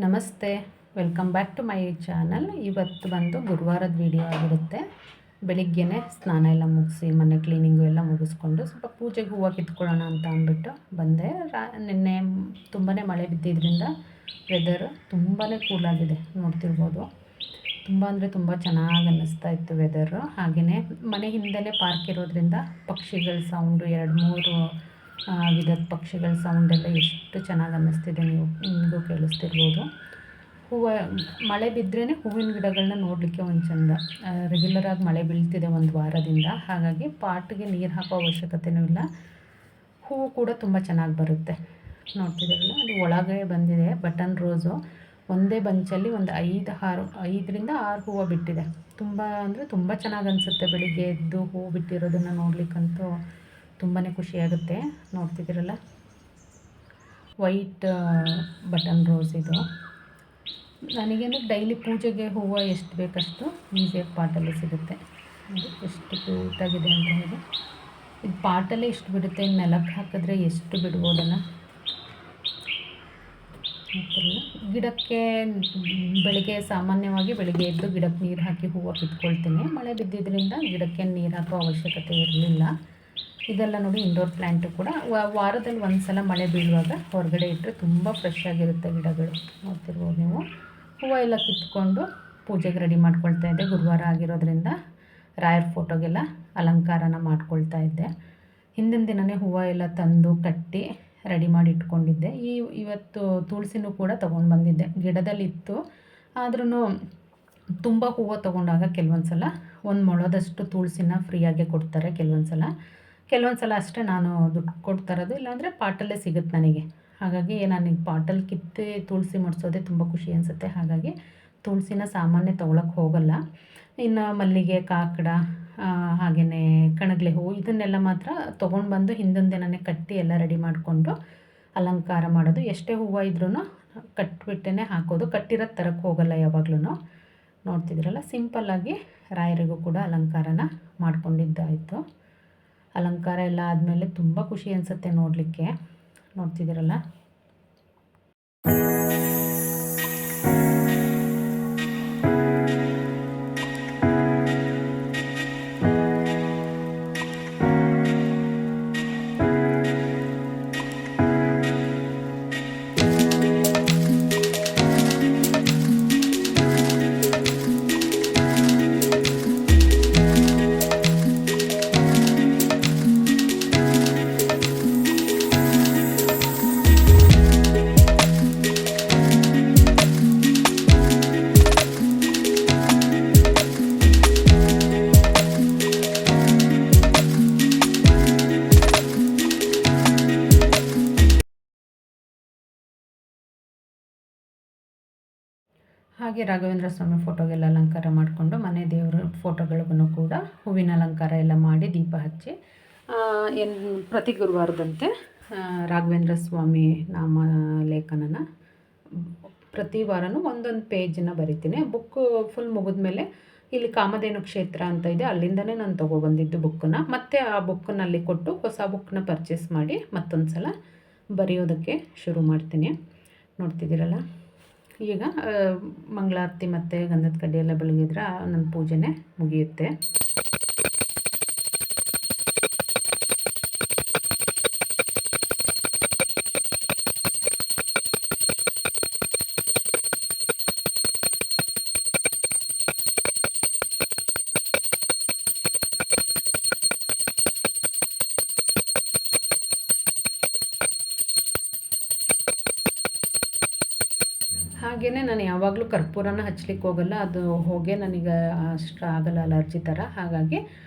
ನಮಸ್ತೆ, welcome back to my channel. ಇವತ್ತು ಬಂದು ಗುರುವಾರದ ವಿಡಿಯೋ ಆಗಿರುತ್ತೆ. ಬೆಳಿಗ್ಗೆನೇ ಸ್ನಾನ ಎಲ್ಲ ಮುಗಿಸಿ ಮನೆ ಕ್ಲೀನಿಂಗು ಎಲ್ಲ ಮುಗಿಸ್ಕೊಂಡು ಸ್ವಲ್ಪ ಪೂಜೆಗೆ ಹೂವು ಕಿತ್ಕೊಳ್ಳೋಣ ಅಂತ ಅಂದ್ಬಿಟ್ಟು ಬಂದೆ. ನಿನ್ನೆ ತುಂಬಾ ಮಳೆ ಬಿದ್ದಿದ್ದರಿಂದ ವೆದರ್ ತುಂಬಾ ಕೂಲಾಗಿದೆ, ನೋಡ್ತಿರ್ಬೋದು. ತುಂಬ ಅಂದರೆ ತುಂಬ ಚೆನ್ನಾಗಿ ಅನ್ನಿಸ್ತಾ ಇತ್ತು ವೆದರು. ಹಾಗೆಯೇ ಮನೆ ಹಿಂದೆಯೇ ಪಾರ್ಕ್ ಇರೋದ್ರಿಂದ ಪಕ್ಷಿಗಳ ಸೌಂಡು, 2-3 ವಿಧದ ಪಕ್ಷಿಗಳ ಸೌಂಡೆಲ್ಲ ಎಷ್ಟು ಚೆನ್ನಾಗಿ ಅನ್ನಿಸ್ತಿದೆ, ನಿಮಗೂ ಕೇಳಿಸ್ತಿರ್ಬೋದು. ಮಳೆ ಬಿದ್ರೇ ಹೂವಿನ ಗಿಡಗಳನ್ನ ನೋಡಲಿಕ್ಕೆ ಒಂದು ಚೆಂದ. ರೆಗ್ಯುಲರಾಗಿ ಮಳೆ ಬೀಳ್ತಿದೆ ಒಂದು ವಾರದಿಂದ, ಹಾಗಾಗಿ ಪಾಟ್ಗೆ ನೀರು ಹಾಕೋ ಅವಶ್ಯಕತೆಯೂ ಇಲ್ಲ. ಹೂವು ಕೂಡ ತುಂಬ ಚೆನ್ನಾಗಿ ಬರುತ್ತೆ. ನೋಡ್ತಿದ್ದೀರಲ್ಲ, ಅದು ಒಳಗೆ ಬಂದಿದೆ ಬಟನ್ ರೋಸು. ಒಂದೇ ಬಂಚಲ್ಲಿ ಒಂದು 5-6 ಹೂವು ಬಿಟ್ಟಿದೆ. ತುಂಬ ಅಂದರೆ ತುಂಬ ಚೆನ್ನಾಗಿ ಅನಿಸುತ್ತೆ. ಬೆಳಿಗ್ಗೆ ಎದ್ದು ಹೂವು ಬಿಟ್ಟಿರೋದನ್ನು ನೋಡಲಿಕ್ಕಂತೂ ತುಂಬಾ ಖುಷಿಯಾಗುತ್ತೆ. ನೋಡ್ತಿದ್ದೀರಲ್ಲ, ವೈಟ್ ಬಟನ್ ರೋಸ್ ಇದು. ನನಗೇನು ಡೈಲಿ ಪೂಜೆಗೆ ಹೂವು ಎಷ್ಟು ಬೇಕಷ್ಟು ಈಸಿಯಾಗಿ ಪಾಟಲ್ಲಿ ಸಿಗುತ್ತೆ. ಅದು ಎಷ್ಟು ಕ್ಯೂಟಾಗಿದೆ ಅಂತ ಹೇಳಿ. ಇದು ಪಾಟಲ್ಲೇ ಇಷ್ಟು ಬಿಡುತ್ತೆ, ನೆಲಕ್ಕೆ ಹಾಕಿದ್ರೆ ಎಷ್ಟು ಬಿಡ್ಬೋದನ್ನು. ಗಿಡಕ್ಕೆ ಸಾಮಾನ್ಯವಾಗಿ ಬೆಳಿಗ್ಗೆ ಎದ್ದು ಗಿಡಕ್ಕೆ ನೀರು ಹಾಕಿ ಹೂವು ಕಿತ್ಕೊಳ್ತೀನಿ. ಮಳೆ ಬಿದ್ದಿದ್ದರಿಂದ ಗಿಡಕ್ಕೆ ನೀರು ಹಾಕೋ ಅವಶ್ಯಕತೆ ಇರಲಿಲ್ಲ. ಇದೆಲ್ಲ ನೋಡಿ ಇಂಡೋರ್ ಪ್ಲ್ಯಾಂಟು ಕೂಡ ವಾರದಲ್ಲಿ ಒಂದು ಸಲ ಮಳೆ ಬೀಳುವಾಗ ಹೊರಗಡೆ ಇಟ್ಟರೆ ತುಂಬ ಫ್ರೆಶ್ ಆಗಿರುತ್ತೆ ಗಿಡಗಳು. ನೋಡ್ತಿರ್ಬೋದು ನೀವು. ಹೂವು ಎಲ್ಲ ಕಿತ್ಕೊಂಡು ಪೂಜೆಗೆ ರೆಡಿ ಮಾಡ್ಕೊಳ್ತಾ ಇದ್ದೆ. ಗುರುವಾರ ಆಗಿರೋದ್ರಿಂದ ರಾಯರ ಫೋಟೋಗೆಲ್ಲ ಅಲಂಕಾರನ ಮಾಡ್ಕೊಳ್ತಾ ಇದ್ದೆ. ಹಿಂದಿನ ದಿನವೇ ಹೂವು ಎಲ್ಲ ತಂದು ಕಟ್ಟಿ ರೆಡಿ ಮಾಡಿ ಇಟ್ಕೊಂಡಿದ್ದೆ. ಇವತ್ತು ತುಳಸಿನೂ ಕೂಡ ತೊಗೊಂಡು ಬಂದಿದ್ದೆ. ಗಿಡದಲ್ಲಿತ್ತು, ಆದ್ರೂ ತುಂಬ ಹೂವು ತೊಗೊಂಡಾಗ ಕೆಲವೊಂದು ಸಲ 1 ಮೊಳದಷ್ಟು ತುಳಸಿನ ಫ್ರೀಯಾಗೆ ಕೊಡ್ತಾರೆ. ಕೆಲವೊಂದು ಸಲ ಅಷ್ಟೇ ನಾನು ದುಡ್ಡು ಕೊಡ್ತಾ ಇರೋದು, ಇಲ್ಲಾಂದರೆ ಪಾಟಲ್ಲೇ ಸಿಗುತ್ತೆ ನನಗೆ. ಹಾಗಾಗಿ ನನಗೆ ಪಾಟಲ್ಲಿ ಕಿತ್ತು ತುಳಸಿ ಮಾಡಿಸೋದೇ ತುಂಬ ಖುಷಿ ಅನಿಸುತ್ತೆ. ಹಾಗಾಗಿ ತುಳಸಿನ ಸಾಮಾನ್ಯ ತೊಗೊಳಕ್ಕೆ ಹೋಗಲ್ಲ. ಇನ್ನು ಮಲ್ಲಿಗೆ, ಕಾಕಡ, ಹಾಗೆಯೇ ಕಣಗಿಲೆ ಹೂವು ಇದನ್ನೆಲ್ಲ ಮಾತ್ರ ತೊಗೊಂಡು ಬಂದು ಹಿಂದಿನ ದಿನವೇ ಕಟ್ಟಿ ಎಲ್ಲ ರೆಡಿ ಮಾಡಿಕೊಂಡು ಅಲಂಕಾರ ಮಾಡೋದು. ಎಷ್ಟೇ ಹೂವು ಇದ್ರೂ ಕಟ್ಟಿಬಿಟ್ಟೇ ಹಾಕೋದು. ಕಟ್ಟಿರೋದು ತರಕ್ಕೆ ಹೋಗಲ್ಲ ಯಾವಾಗ್ಲೂ. ನೋಡ್ತಿದ್ದೀರಲ್ಲ, ಸಿಂಪಲ್ಲಾಗಿ ರಾಯರಿಗೂ ಕೂಡ ಅಲಂಕಾರನ ಮಾಡ್ಕೊಂಡಿದ್ದಾಯಿತು. ಅಲಂಕಾರ ಎಲ್ಲ ಆದಮೇಲೆ ತುಂಬ ಖುಷಿ ಅನಿಸುತ್ತೆ ನೋಡಲಿಕ್ಕೆ. ನೋಡ್ತಿದ್ದೀರಲ್ಲ, ಹಾಗೆ ರಾಘವೇಂದ್ರ ಸ್ವಾಮಿ ಫೋಟೋಗೆಲ್ಲ ಅಲಂಕಾರ ಮಾಡಿಕೊಂಡು ಮನೆ ದೇವರ ಫೋಟೋಗಳಿಗೂ ಕೂಡ ಹೂವಿನ ಅಲಂಕಾರ ಎಲ್ಲ ಮಾಡಿ ದೀಪ ಹಚ್ಚಿ ಪ್ರತಿ ಗುರುವಾರದಂತೆ ರಾಘವೇಂದ್ರ ಸ್ವಾಮಿ ನಾಮ ಲೇಖನನ ಪ್ರತಿ ವಾರನೂ ಒಂದೊಂದು ಪೇಜನ್ನು ಬರಿತೀನಿ. ಬುಕ್ಕು ಫುಲ್ ಮುಗಿದ್ಮೇಲೆ ಇಲ್ಲಿ ಕಾಮಧೇನು ಕ್ಷೇತ್ರ ಅಂತ ಇದೆ, ಅಲ್ಲಿಂದನೇ ನಾನು ತೊಗೊಬಂದಿದ್ದು ಬುಕ್ಕನ್ನು. ಮತ್ತು ಆ ಬುಕ್ಕನ್ನು ಕೊಟ್ಟು ಹೊಸ ಬುಕ್ಕನ್ನ ಪರ್ಚೇಸ್ ಮಾಡಿ ಮತ್ತೊಂದು ಸಲ ಬರೆಯೋದಕ್ಕೆ ಶುರು ಮಾಡ್ತೀನಿ. ನೋಡ್ತಿದ್ದೀರಲ್ಲ, ಈಗ ಮಂಗಳಾರತಿ ಮತ್ತು ಗಂಧದ ಕಡ್ಡಿ ಎಲ್ಲ ಬೆಳಗಿದ್ರೆ ನನ್ನ ಪೂಜೆನೇ ಮುಗಿಯುತ್ತೆ. ಹಾಗೆಯೇ ನಾನು ಯಾವಾಗಲೂ ಕರ್ಪೂರನ ಹಚ್ಲಿಕ್ಕೆ ಹೋಗಲ್ಲ, ಅದು ಹೊಗೆ ನನಗೆ ಅಷ್ಟು ಆಗಲ್ಲ, ಅಲರ್ಜಿ ಥರ. ಹಾಗಾಗಿ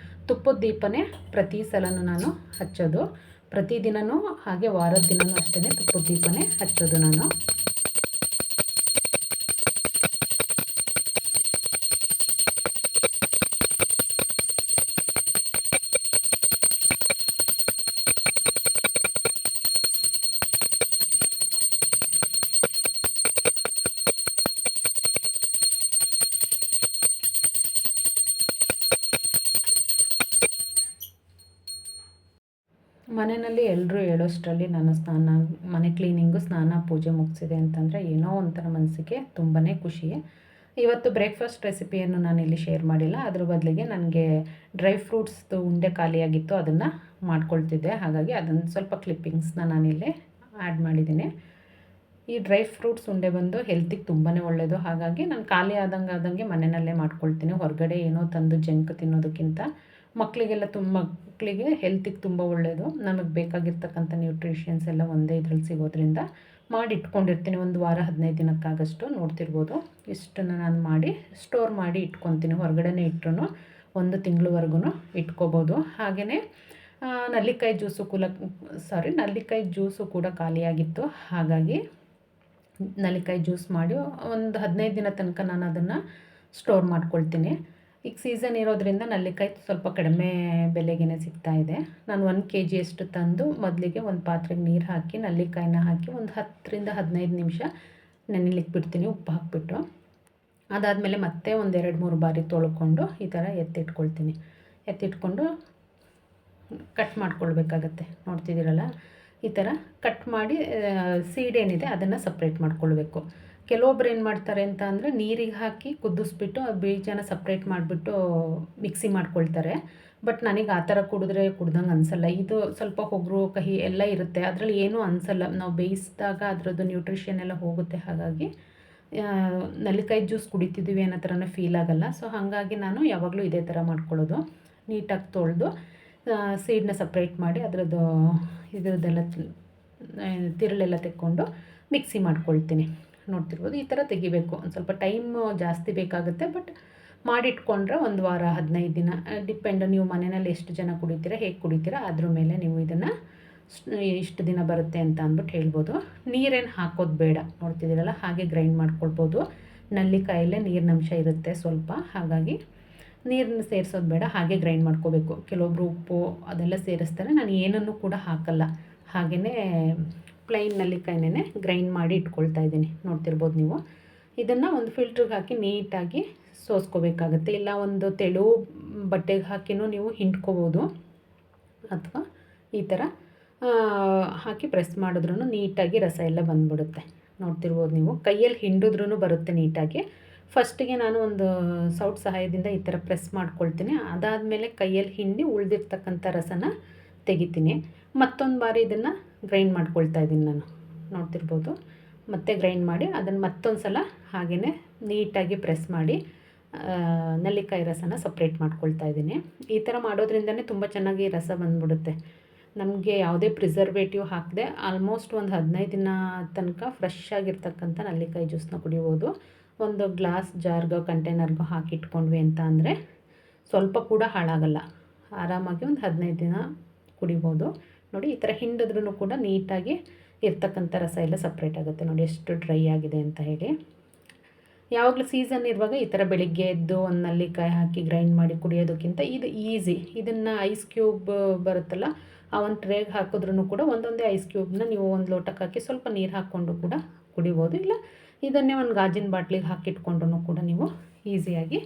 ತುಪ್ಪದ ದೀಪನೇ ಪ್ರತಿ ಸಲನೂ ನಾನು ಹಚ್ಚೋದು. ಪ್ರತಿದಿನವೂ ಹಾಗೆ ವಾರದ ದಿನವೂ ಅಷ್ಟೇ ತುಪ್ಪದ ದೀಪನೇ ಹಚ್ಚೋದು ನಾನು. ಮನೆಯಲ್ಲಿ ಎಲ್ಲರೂ ಹೇಳೋಷ್ಟರಲ್ಲಿ ನಾನು ಮನೆ ಕ್ಲೀನಿಂಗು, ಸ್ನಾನ, ಪೂಜೆ ಮುಗಿಸಿದೆ ಅಂತಂದರೆ ಏನೋ ಒಂಥರ ಮನಸ್ಸಿಗೆ ತುಂಬಾ ಖುಷಿ. ಇವತ್ತು ಬ್ರೇಕ್ಫಾಸ್ಟ್ ರೆಸಿಪಿಯನ್ನು ನಾನು ಇಲ್ಲಿ ಶೇರ್ ಮಾಡಿಲ್ಲ. ಅದ್ರ ಬದಲಿಗೆ ನನಗೆ ಡ್ರೈ ಫ್ರೂಟ್ಸ್ದು ಉಂಡೆ ಖಾಲಿಯಾಗಿತ್ತು, ಅದನ್ನು ಮಾಡ್ಕೊಳ್ತಿದ್ದೆ. ಹಾಗಾಗಿ ಅದನ್ನು ಸ್ವಲ್ಪ ಕ್ಲಿಪ್ಪಿಂಗ್ಸ್ನ ನಾನಿಲ್ಲಿ ಆ್ಯಡ್ ಮಾಡಿದ್ದೀನಿ. ಈ ಡ್ರೈ ಫ್ರೂಟ್ಸ್ ಉಂಡೆ ಬಂದು ಹೆಲ್ತಿಗೆ ತುಂಬಾ ಒಳ್ಳೆಯದು. ಹಾಗಾಗಿ ನಾನು ಖಾಲಿ ಆದಂಗೆ ಮನೆಯಲ್ಲೇ ಮಾಡ್ಕೊಳ್ತೀನಿ. ಹೊರಗಡೆ ಏನೋ ತಂದು ಜಂಕ್ ತಿನ್ನೋದಕ್ಕಿಂತ ಮಕ್ಕಳಿಗೆ ಹೆಲ್ತಿಗೆ ತುಂಬ ಒಳ್ಳೆಯದು. ನಮಗೆ ಬೇಕಾಗಿರ್ತಕ್ಕಂಥ ನ್ಯೂಟ್ರಿಷನ್ಸ್ ಎಲ್ಲ ಒಂದೇ ಇದರಲ್ಲಿ ಸಿಗೋದ್ರಿಂದ ಮಾಡಿ ಇಟ್ಕೊಂಡಿರ್ತೀನಿ. ಒಂದು ವಾರ 15 ದಿನಕ್ಕಾಗಷ್ಟು ನೋಡ್ತಿರ್ಬೋದು. ಇಷ್ಟನ್ನು ನಾನು ಮಾಡಿ ಸ್ಟೋರ್ ಮಾಡಿ ಇಟ್ಕೊತೀನಿ. ಹೊರಗಡೆನೇ ಇಟ್ಟರು 1 ತಿಂಗಳವರೆಗೂ ಇಟ್ಕೋಬೋದು. ಹಾಗೆಯೇ ನಲ್ಲಿಕಾಯಿ ಜ್ಯೂಸು ಕೂಡ ಖಾಲಿಯಾಗಿತ್ತು. ಹಾಗಾಗಿ ನಲ್ಲಿಕಾಯಿ ಜ್ಯೂಸ್ ಮಾಡಿ ಒಂದು 15 ದಿನ ತನಕ ನಾನು ಅದನ್ನು ಸ್ಟೋರ್ ಮಾಡ್ಕೊಳ್ತೀನಿ. ಈಗ ಸೀಸನ್ ಇರೋದ್ರಿಂದ ನಲ್ಲಿಕಾಯಿ ಸ್ವಲ್ಪ ಕಡಿಮೆ ಬೆಲೆಗೇ ಸಿಗ್ತಾಯಿದೆ. ನಾನು 1 kg ಅಷ್ಟು ತಂದು ಮೊದಲಿಗೆ ಒಂದು ಪಾತ್ರೆಗೆ ನೀರು ಹಾಕಿ ನಲ್ಲಿಕಾಯಿನ ಹಾಕಿ ಒಂದು 10 ರಿಂದ 15 ನಿಮಿಷ ನೆನೆಲಿಕ್ಕೆ ಬಿಡ್ತೀನಿ, ಉಪ್ಪು ಹಾಕಿಬಿಟ್ಟು. ಅದಾದಮೇಲೆ ಮತ್ತೆ ಒಂದು 2-3 ಬಾರಿ ತೊಳ್ಕೊಂಡು ಈ ಥರ ಎತ್ತಿಟ್ಕೊಂಡು ಕಟ್ ಮಾಡ್ಕೊಳ್ಬೇಕಾಗತ್ತೆ. ನೋಡ್ತಿದ್ದೀರಲ್ಲ, ಈ ಥರ ಕಟ್ ಮಾಡಿ ಸೀಡೇನಿದೆ ಅದನ್ನು ಸಪ್ರೇಟ್ ಮಾಡ್ಕೊಳ್ಬೇಕು. ಕೆಲವೊಬ್ರು ಏನು ಮಾಡ್ತಾರೆ ಅಂತ ಅಂದರೆ ನೀರಿಗೆ ಹಾಕಿ ಕುದಿಸ್ಬಿಟ್ಟು ಆ ಬೀಜನ ಸಪ್ರೇಟ್ ಮಾಡಿಬಿಟ್ಟು ಮಿಕ್ಸಿ ಮಾಡ್ಕೊಳ್ತಾರೆ. ಬಟ್ ನನಗೆ ಆ ಥರ ಕುಡ್ದಂಗೆ ಅನಿಸಲ್ಲ. ಇದು ಸ್ವಲ್ಪ ಹೊಗರು ಕಹಿ ಎಲ್ಲ ಇರುತ್ತೆ, ಅದರಲ್ಲಿ ಏನೂ ಅನಿಸಲ್ಲ. ನಾವು ಬೇಯಿಸಿದಾಗ ಅದರದ್ದು ನ್ಯೂಟ್ರಿಷನ್ ಎಲ್ಲ ಹೋಗುತ್ತೆ. ಹಾಗಾಗಿ ನಲ್ಲಿಕಾಯಿ ಜ್ಯೂಸ್ ಕುಡಿತಿದ್ದೀವಿ ಅನ್ನೋ ಥರನೇ ಫೀಲ್ ಆಗೋಲ್ಲ. ಸೊ ಹಾಗಾಗಿ ನಾನು ಯಾವಾಗಲೂ ಇದೇ ಥರ ಮಾಡ್ಕೊಳ್ಳೋದು. ನೀಟಾಗಿ ತೊಳೆದು ಸೀಡನ್ನ ಸಪ್ರೇಟ್ ಮಾಡಿ ಇದರದ್ದೆಲ್ಲ ತಿರುಳೆಲ್ಲ ತೆಕ್ಕೊಂಡು ಮಿಕ್ಸಿ ಮಾಡ್ಕೊಳ್ತೀನಿ. ನೋಡ್ತಿರ್ಬೋದು, ಈ ಥರ ತೆಗಿಬೇಕು. ಒಂದು ಸ್ವಲ್ಪ ಟೈಮು ಜಾಸ್ತಿ ಬೇಕಾಗುತ್ತೆ, ಬಟ್ ಮಾಡಿಟ್ಕೊಂಡ್ರೆ ಒಂದು ವಾರ 15 ದಿನ ಡಿಪೆಂಡ್ ನೀವು ಮನೆಯಲ್ಲಿ ಎಷ್ಟು ಜನ ಕುಡಿತೀರಾ, ಹೇಗೆ ಕುಡಿತೀರಾ ಅದ್ರ ಮೇಲೆ ನೀವು ಇದನ್ನು ಇಷ್ಟು ದಿನ ಬರುತ್ತೆ ಅಂತ ಅಂದ್ಬಿಟ್ಟು ಹೇಳ್ಬೋದು. ನೀರೇನು ಹಾಕೋದು ಬೇಡ. ನೋಡ್ತಿದ್ದೀರಲ್ಲ, ಹಾಗೆ ಗ್ರೈಂಡ್ ಮಾಡ್ಕೊಳ್ಬೋದು. ನಲ್ಲಿಕಾಯಲ್ಲೇ ನೀರಿನಂಶ ಇರುತ್ತೆ ಸ್ವಲ್ಪ, ಹಾಗಾಗಿ ನೀರನ್ನು ಸೇರಿಸೋದು ಬೇಡ, ಹಾಗೆ ಗ್ರೈಂಡ್ ಮಾಡ್ಕೋಬೇಕು. ಕೆಲವೊಬ್ರು ಉಪ್ಪು ಅದೆಲ್ಲ ಸೇರಿಸ್ತಾರೆ, ನಾನು ಏನನ್ನು ಕೂಡ ಹಾಕಲ್ಲ. ಹಾಗೆಯೇ ಪ್ಲೈನ್ ನಲ್ಲಿಕಾಯಿನೇ ಗ್ರೈಂಡ್ ಮಾಡಿ ಇಟ್ಕೊಳ್ತಾ ಇದ್ದೀನಿ. ನೋಡ್ತಿರ್ಬೋದು ನೀವು. ಇದನ್ನು ಒಂದು ಫಿಲ್ಟ್ರಿಗೆ ಹಾಕಿ ನೀಟಾಗಿ ಸೋಸ್ಕೋಬೇಕಾಗತ್ತೆ. ಇಲ್ಲ ಒಂದು ತೆಳು ಬಟ್ಟೆಗೆ ಹಾಕಿನೂ ನೀವು ಹಿಂಡ್ಕೋಬೋದು, ಅಥವಾ ಈ ಥರ ಹಾಕಿ ಪ್ರೆಸ್ ಮಾಡಿದ್ರೂ ನೀಟಾಗಿ ರಸ ಎಲ್ಲ ಬಂದುಬಿಡುತ್ತೆ. ನೋಡ್ತಿರ್ಬೋದು ನೀವು. ಕೈಯಲ್ಲಿ ಹಿಂಡಿದ್ರೂ ಬರುತ್ತೆ ನೀಟಾಗಿ. ಫಸ್ಟಿಗೆ ನಾನು ಒಂದು ಸೌಟ್ ಸಹಾಯದಿಂದ ಈ ಥರ ಪ್ರೆಸ್ ಮಾಡ್ಕೊಳ್ತೀನಿ. ಅದಾದಮೇಲೆ ಕೈಯಲ್ಲಿ ಹಿಂಡಿ ಉಳಿದಿರ್ತಕ್ಕಂಥ ರಸನ ತೆಗಿತೀನಿ. ಮತ್ತೊಂದು ಬಾರಿ ಇದನ್ನು ಗ್ರೈಂಡ್ ಮಾಡ್ಕೊಳ್ತಾ ಇದ್ದೀನಿ ನಾನು. ನೋಡ್ತಿರ್ಬೋದು, ಮತ್ತೆ ಗ್ರೈಂಡ್ ಮಾಡಿ ಅದನ್ನು ಮತ್ತೊಂದು ಸಲ ಹಾಗೆಯೇ ನೀಟಾಗಿ ಪ್ರೆಸ್ ಮಾಡಿ ನಲ್ಲಿಕಾಯಿ ರಸನ ಸಪ್ರೇಟ್ ಮಾಡ್ಕೊಳ್ತಾ ಇದ್ದೀನಿ. ಈ ಥರ ಮಾಡೋದ್ರಿಂದನೇ ತುಂಬ ಚೆನ್ನಾಗಿ ರಸ ಬಂದ್ಬಿಡುತ್ತೆ. ನಮಗೆ ಯಾವುದೇ ಪ್ರಿಸರ್ವೇಟಿವ್ ಹಾಕದೆ ಆಲ್ಮೋಸ್ಟ್ ಒಂದು 15 ದಿನ ತನಕ ಫ್ರೆಶ್ ಆಗಿರ್ತಕ್ಕಂಥ ನಲ್ಲಿಕಾಯಿ ಜ್ಯೂಸನ್ನ ಕುಡಿಬೋದು. ಒಂದು ಗ್ಲಾಸ್ ಜಾರ್ಗೋ ಕಂಟೈನರ್ಗೋ ಹಾಕಿಟ್ಕೊಂಡ್ವಿ ಅಂತ ಅಂದರೆ ಸ್ವಲ್ಪ ಕೂಡ ಹಾಳಾಗಲ್ಲ. ಆರಾಮಾಗಿ ಒಂದು 15 ದಿನ ಕುಡಿಬೋದು. ನೋಡಿ, ಈ ಥರ ಹಿಂಡಿದ್ರೂ ಕೂಡ ನೀಟಾಗಿ ಇರ್ತಕ್ಕಂಥ ರಸ ಎಲ್ಲ ಸಪ್ರೇಟ್ ಆಗುತ್ತೆ. ನೋಡಿ ಎಷ್ಟು ಡ್ರೈ ಆಗಿದೆ ಅಂತ ಹೇಳಿ. ಯಾವಾಗಲೂ ಸೀಸನ್ ಇರುವಾಗ ಈ ಥರ ಬೆಳಿಗ್ಗೆ ಎದ್ದು ಒಂದು ನಲ್ಲಿಕಾಯಿ ಹಾಕಿ ಗ್ರೈಂಡ್ ಮಾಡಿ ಕುಡಿಯೋದಕ್ಕಿಂತ ಇದು ಈಸಿ. ಇದನ್ನು ಐಸ್ ಕ್ಯೂಬ್ ಬರುತ್ತಲ್ಲ, ಆ ಒಂದು ಟ್ರೇಗೆ ಹಾಕಿದ್ರೂ ಕೂಡ ಒಂದೊಂದೇ ಐಸ್ ಕ್ಯೂಬ್ನ ನೀವು ಒಂದು ಲೋಟಕ್ಕೆ ಹಾಕಿ ಸ್ವಲ್ಪ ನೀರು ಹಾಕ್ಕೊಂಡು ಕೂಡ ಕುಡಿಬೋದು. ಇಲ್ಲ ಇದನ್ನೇ ಒಂದು ಗಾಜಿನ ಬಾಟ್ಲಿಗೆ ಹಾಕಿಟ್ಕೊಂಡ್ರೂ ಕೂಡ ನೀವು ಈಸಿಯಾಗಿ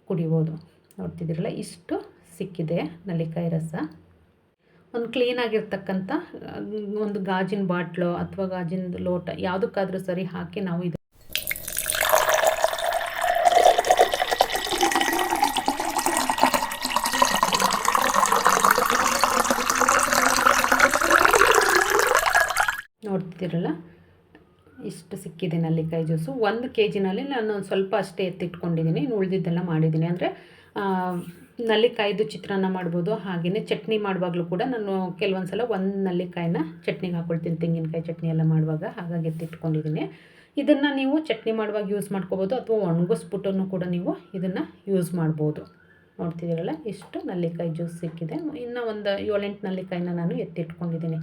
ಕುಡಿಬೋದು. ನೋಡ್ತಿದ್ದೀರಲ್ಲ, ಇಷ್ಟು ಸಿಕ್ಕಿದೆ ನಲ್ಲಿಕಾಯಿ ರಸ. ಒಂದು ಕ್ಲೀನಾಗಿರ್ತಕ್ಕಂಥ ಒಂದು ಗಾಜಿನ ಬಾಟ್ಲು ಅಥವಾ ಗಾಜಿನ ಲೋಟ ಯಾವುದಕ್ಕಾದರೂ ಸರಿ ಹಾಕಿ ನಾವು ಇದು ನೋಡ್ತಿದ್ದೀರಲ್ಲ, ಇಷ್ಟು ಸಿಕ್ಕಿದೆ ನಲ್ಲಿಕಾಯಿ ಜ್ಯೂಸು. 1 kgನಲ್ಲಿ ನಾನು ಸ್ವಲ್ಪ ಅಷ್ಟೇ ಎತ್ತಿಟ್ಕೊಂಡಿದ್ದೀನಿ, ಇನ್ನು ಉಳಿದಿದ್ದೆಲ್ಲ ಮಾಡಿದ್ದೀನಿ. ಅಂದರೆ ನಲ್ಲಿಕಾಯ್ದು ಚಿತ್ರಾನ್ನ ಮಾಡ್ಬೋದು. ಹಾಗೆಯೇ ಚಟ್ನಿ ಮಾಡುವಾಗಲೂ ಕೂಡ ನಾನು ಕೆಲವೊಂದು ಸಲ ಒಂದು ನಲ್ಲಿಕಾಯಿನ ಚಟ್ನಿಗೆ ಹಾಕ್ಕೊಳ್ತೀನಿ, ತೆಂಗಿನಕಾಯಿ ಚಟ್ನಿ ಎಲ್ಲ ಮಾಡುವಾಗ. ಹಾಗಾಗಿ ಎತ್ತಿಟ್ಕೊಂಡಿದ್ದೀನಿ. ಇದನ್ನು ನೀವು ಚಟ್ನಿ ಮಾಡುವಾಗ ಯೂಸ್ ಮಾಡ್ಕೋಬೋದು, ಅಥವಾ ಒಣಗಿಸ್ಬಿಟ್ಟು ಕೂಡ ನೀವು ಇದನ್ನು ಯೂಸ್ ಮಾಡ್ಬೋದು. ನೋಡ್ತಿದ್ದೀರಲ್ಲ, ಇಷ್ಟು ನಲ್ಲಿಕಾಯಿ ಜ್ಯೂಸ್ ಸಿಕ್ಕಿದೆ. ಇನ್ನು ಒಂದು 7-8 ನಲ್ಲಿಕಾಯಿನ ನಾನು ಎತ್ತಿಟ್ಕೊಂಡಿದ್ದೀನಿ.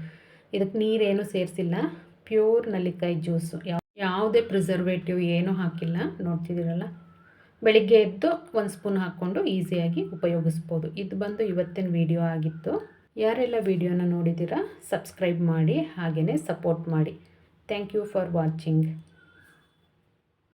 ಇದಕ್ಕೆ ನೀರೇನು ಸೇರಿಸಿಲ್ಲ, ಪ್ಯೂರ್ ನಲ್ಲಿಕಾಯಿ ಜ್ಯೂಸು. ಯಾವುದೇ ಪ್ರಿಸರ್ವೇಟಿವ್ ಏನೂ ಹಾಕಿಲ್ಲ. ನೋಡ್ತಿದ್ದೀರಲ್ಲ, ಬೆಳಿಗ್ಗೆ ಎದ್ದು 1 ಸ್ಪೂನ್ ಹಾಕ್ಕೊಂಡು ಈಸಿಯಾಗಿ ಉಪಯೋಗಿಸ್ಬೋದು. ಇದು ಬಂದು ಇವತ್ತಿನ ವಿಡಿಯೋ ಆಗಿತ್ತು. ಯಾರೆಲ್ಲ ವಿಡಿಯೋನ ನೋಡಿದ್ದೀರಾ ಸಬ್ಸ್ಕ್ರೈಬ್ ಮಾಡಿ, ಹಾಗೆಯೇ ಸಪೋರ್ಟ್ ಮಾಡಿ. Thank you for watching.